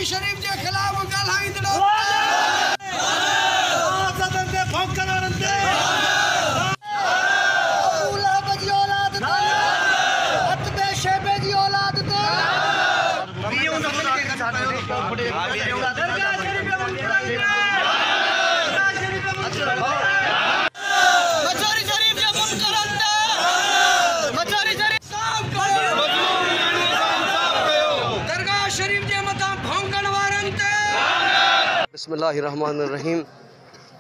मशहूरी शरीफ के खिलाफ ॻाल्हाईंदड़ो बिस्मिल्लाहिर्रहमानिर्रहीम।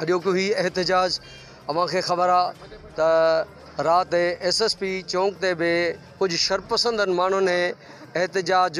अॼोको ही एहतजाज अवां खे ख़बर आहे त राति SSP चौक ते बि कुछ शरपसंदनि माण्हुनि ने एहतजाज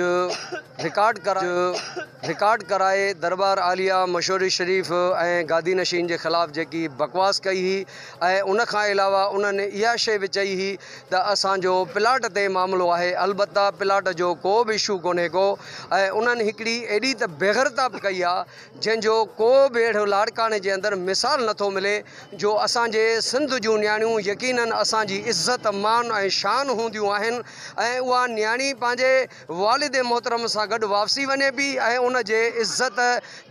रिकॉर्ड कराए दरबार आलिया मशहूरी शरीफ ऐं गादी नशीन के ख़िलाफ़ जेकी बकवास कई ही ऐं उन खां अलावा उन्होंने इहा शइ बि चई ही त असांजो प्लाट ते मामिलो आहे। अलबत्ता प्लाट जो को बि इशू कोन्हे को ऐं उन्हनि हिकिड़ी एॾी त बेग़रता बि कई आहे जंहिंजो को बि अहिड़ो लाड़काने जे अंदरि मिसाल नथो मिले जो असांजे सिंध जूं न्याणियूं यकीनन असांजी इज़त मान ऐं शान हूंदियूं आहिनि ऐं उहा न्याणी पंहिंजे वालिद मोहतरम सां गॾु वापसी वञे पई ऐं उन जे इज़त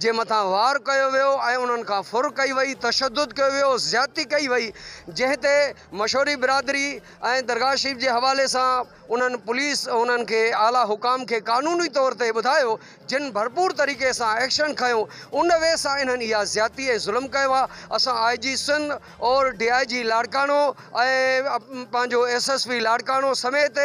जे मथां वार कयो वियो ऐं उन्हनि खां फुर कई वई, तशद्दुद कयो वियो, ज़्यादती कई वई, जंहिं ते मशहूरी बिरादरी ऐं दरगाह शरीफ जे हवाले सां उन्हनि पुलिस उन्हनि खे आला हुकाम खे कानूनी तौर ते ॿुधायो, जिन भरपूर तरीक़े सां एक्शन खयो उन वे सां इन्हनि इहा ज़्यादती ऐं ज़ुल्म कयो आहे। असां IG सिंध और DIG लाड़कानो ऐं पंहिंजो SSP लाड़कानो समेत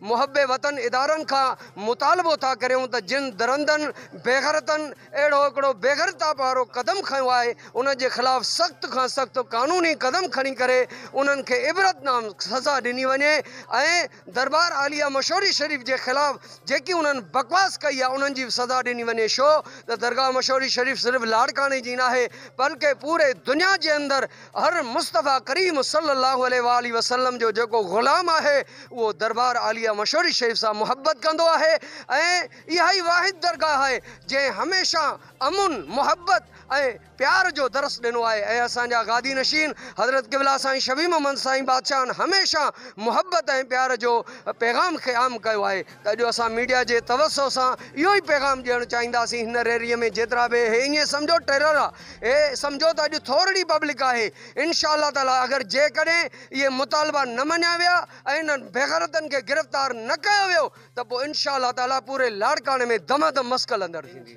मुहब्बे वतन इदारनि खां मुतालबो था करियूं त जिन दरंदनि बेग़रतनि अहिड़ो हिकिड़ो बेग़रता वारो क़दम खयो आहे उन जे ख़िलाफ़ सख़्त खां सख़्तु क़ानूनी क़दम खणी करे उन्हनि खे इबरतनाम सज़ा ॾिनी वञे ऐं दरबार आलिया मशहूरी शरीफ जे ख़िलाफ़ जेकी उन्हनि बकवास कई आहे उन्हनि जी सज़ा ॾिनी वञे। छो त दरगाह मशहूरी शरीफ सिर्फ़ु लाड़काने जी न आहे बल्कि पूरे दुनिया जे अंदरि हर मुस्तफ़ा करीम सल्लल्लाहु अलैहि वसल्लम जो जेको ग़ुलाम आहे उहो दरबार आलिया मशहूरी शरीफ सां मुहब्बत कंदो आहे ऐं इहा ई वाहिद दरगाह आहे जंहिं हमेशा अमुन मुहब्बत ऐं प्यार जो दरस ॾिनो आहे ऐं असांजा गादी नशीन हज़रत क़िबला साईं शबी मोहम्मद साईं बादशाहनि हमेशा मुहब्बत ऐं प्यार जो पैगाम खे आम कयो आहे। त अॼु असां मीडिया जे तवसो सां इहो ई पैगाम ॾियणु चाहींदासीं हिन रैलीअ में जेतिरा बि हे ईअं सम्झो टेरर आहे, हे सम्झो त अॼु थोरी पब्लिक आहे। इंशा अल्लाह ताला अगरि जेकॾहिं इहे मुतालबा न मञिया विया ऐं इन्हनि बेग़रतनि खे गिरफ़्तार न कयो वियो त पोइ इंशा अल्लाह ताला पूरे लाड़काने में दमादम मस्कल अंदरि थींदी।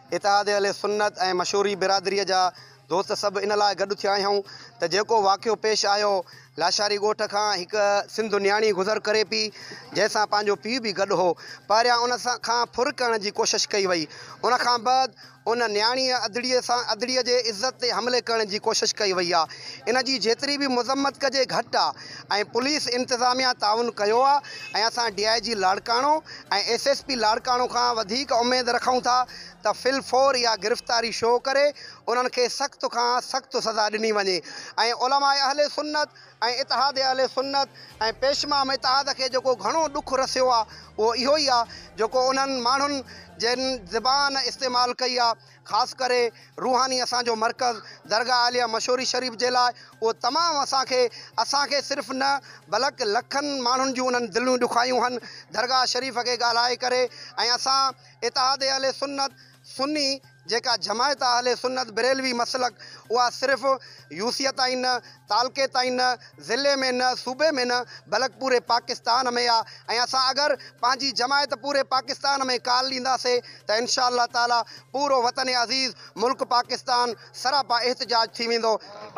इत्तेहाद अहले सुन्नत ऐं मशहूरी बिरादरीअ जा दोस्त सभु इन लाइ गॾु थिया आहियूं त जेको वाक़ियो पेश आयो लाशारी ॻोठ खां हिकु सिंध न्याणी गुज़र करे पई जंहिंसां पंहिंजो पीउ बि गॾु हो। पहिरियां उन सां खां फुर करण जी कोशिशि कई वई, उन खां बाद उन न्याणीअ अदड़ीअ जे इज़त ते हमले करण जी कोशिशि कई वई आहे। इन जी जेतिरी बि मुज़म्मत कजे घटि आहे ऐं पुलिस इंतिज़ामिया ताउन कयो आहे ऐं असां DIG लाड़कानो ऐं SSP लाड़कानो खां वधीक उमेदु रखूं था त फिलफोर इहा गिरफ़्तारी शो करे उन्हनि खे सख़्त खां सख़्तु सज़ा ॾिनी वञे ऐं उलमाए अहले सुन्नत ऐं इत्तेहाद अहले सुन्नत ऐं पेशमाम इत्तेहाद खे जेको घणो ॾुखु रसियो आहे उहो इहो ई आहे जेको उन्हनि माण्हुनि जिन ज़बान इस्तेमालु कई आहे, ख़ासि करे रूहानी असांजो मर्कज़ दरगाह आलिया मशहूरी शरीफ जे लाइ उहो तमामु असांखे सिर्फ़ु न बल्कि लखनि माण्हुनि जूं उन्हनि दिलियूं ॾुखायूं आहिनि दरगाह शरीफ़ खे ॻाल्हाए करे। ऐं असां इत्तेहाद अहले सुन्नत सुन्नी जेका जमायत अहले सुन्नत बरेलवी मसलक उहा सिर्फ़ु यूसीअ ताईं न, तालके ताईं न, ज़िले में न, सूबे में न बल्कि पूरे पाकिस्तान में आहे ऐं असां अगरि पंहिंजी जमायत पूरे पाकिस्तान में काल ॾींदासीं त इंशा अल्लाह ताला पूरो वतन अज़ीज़ मुल्क पाकिस्तान सरापा एहतजाज थी वेंदो।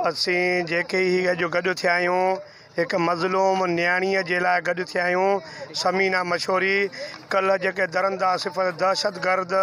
असीं जेके ही अॼु गॾु थिया आहियूं हिकु मज़लूम न्याणीअ जे लाइ गॾु थिया आहियूं। समीना मशहूरी कल्ह जेके दरंदा सिफ़र दहशतगर्द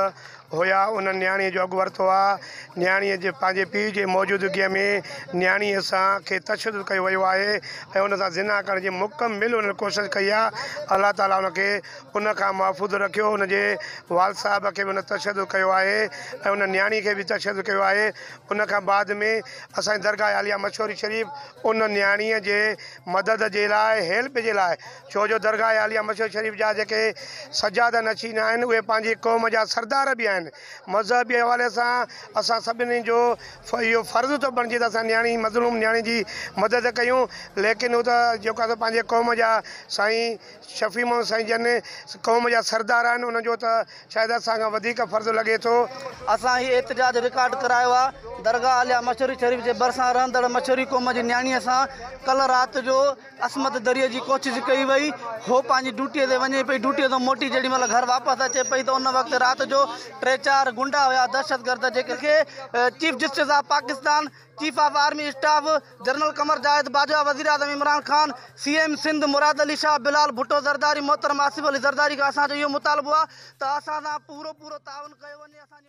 हुया उन न्याणीअ जो अॻु वरितो आहे। न्याणीअ जे पंहिंजे पीउ जे मौजूदगीअ में न्याणीअ सां खे तशद्दुद कयो वियो आहे ऐं उन सां ज़िना करण जी मुकमिल उन कोशिशि कई आहे। अल्लाह ताला उनखे उन खां महफ़ूज़ रखियो, उन जे वाल साहिब खे बि उन तशद्दुद कयो आहे ऐं उन न्याणी खे बि तशद्दुद कयो आहे। उन खां बाद में असांजी दरगाह आलिया मशहूरी शरीफ़ उन न्याणीअ जे मदद जे लाइ हेल्प जे लाइ, छो जो दरगाह आलिया मशहूर शरीफ़ जा जेके सजाद नशीन आहिनि उहे पंहिंजी क़ौम जा सरदार बि आहिनि। मज़हबी हवाले सां असां सभिनी जो इहो फ़र्ज़ु थो बणिजे त असां न्याणी मज़लूम न्याणी जी मदद कयूं, लेकिन हू त जेको आहे पंहिंजे क़ौम जा साईं शफ़ी मोहम्मद साईं जन क़ौम जा सरदार आहिनि, उन्हनि जो त शायदि असां खां वधीक फ़र्ज़ु लॻे थो। असां हीउ एतिजाज रिकॉर्ड करायो आहे दरगाह आलिया मशहूरी शरीफ़ जे भरिसां रहंदड़ मशहूरी क़ौम जी न्याणीअ सां। कल्ह राति जो असमत दरीअ जी कोशिशि कई वई, हो पंहिंजी ड्यूटीअ ते वञे पई, ड्यूटीअ तां मोटी जेॾी महिल घर वापसि अचे पई त उन वक़्तु राति जो 3-4 गुंडा हुया दहशतगर्द जेके chief justice of Pakistan, chief of army staff general Qamar Javed Bajwa, वज़ीर आज़म इमरान खान, CM सिंध मुराद अली शाह, बिलाल भुट्टो ज़रदारी, मोहतरम आसिफ अली ज़रदारी खां असांजो इहो मुतालबो आहे त असां सां पूरो ताउन कयो वञे। असांजी